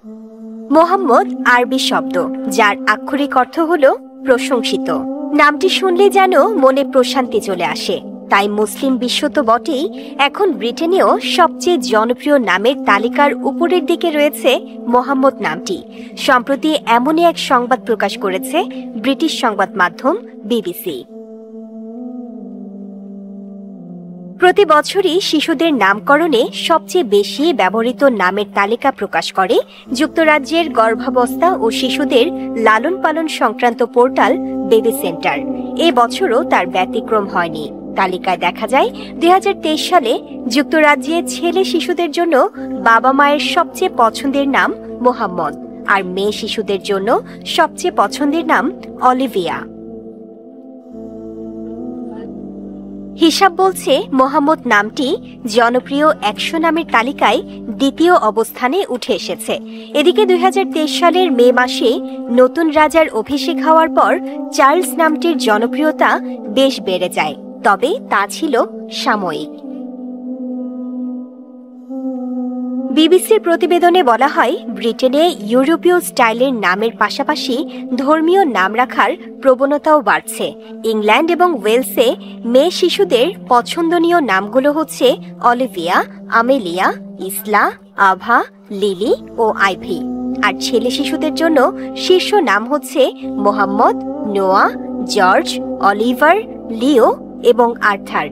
মোহাম্মদ আরবি শব্দ, যার আক্ষরিক অর্থ হল প্রশংসিত। নামটি শুনলে যেন মনে প্রশান্তি চলে আসে। তাই মুসলিম বিশ্ব তো বটেই, এখন ব্রিটেনেও সবচেয়ে জনপ্রিয় নামের তালিকার উপরের দিকে রয়েছে মোহাম্মদ নামটি। সম্প্রতি এমনই এক সংবাদ প্রকাশ করেছে ব্রিটিশ সংবাদ মাধ্যম বিবিসি। প্রতি বছরই শিশুদের নামকরণে সবচেয়ে বেশি ব্যবহৃত নামের তালিকা প্রকাশ করে যুক্তরাজ্যের গর্ভাবস্থা ও শিশুদের লালন পালন সংক্রান্ত পোর্টাল বেবি সেন্টার। এ বছরও তার ব্যতিক্রম হয়নি। তালিকায় দেখা যায় ২০২৩ সালে যুক্তরাজ্যে ছেলে শিশুদের জন্য বাবা মায়ের সবচেয়ে পছন্দের নাম মোহাম্মদ, আর মেয়ে শিশুদের জন্য সবচেয়ে পছন্দের নাম অলিভিয়া। হিসাব বলছে মোহাম্মদ নামটি জনপ্রিয় ১০০ নামের তালিকায় দ্বিতীয় অবস্থানে উঠে এসেছে। এদিকে ২০২৩ সালের মে মাসে নতুন রাজার অভিষেক হওয়ার পর চার্লস নামটির জনপ্রিয়তা বেশ বেড়ে যায়, তবে তা ছিল সাময়িক। বিবিসির প্রতিবেদনে বলা হয়, ব্রিটেনে ইউরোপীয় স্টাইলের নামের পাশাপাশি ধর্মীয় নাম রাখার প্রবণতাও বাড়ছে। ইংল্যান্ড এবং ওয়েলসে মেয়ে শিশুদের পছন্দনীয় নামগুলো হচ্ছে অলিভিয়া, আমেলিয়া, ইসলা, আভা, লিলি ও আইভি। আর ছেলে শিশুদের জন্য শীর্ষ নাম হচ্ছে মোহাম্মদ, নোয়া, জর্জ, অলিভার, লিও এবং আর্থার।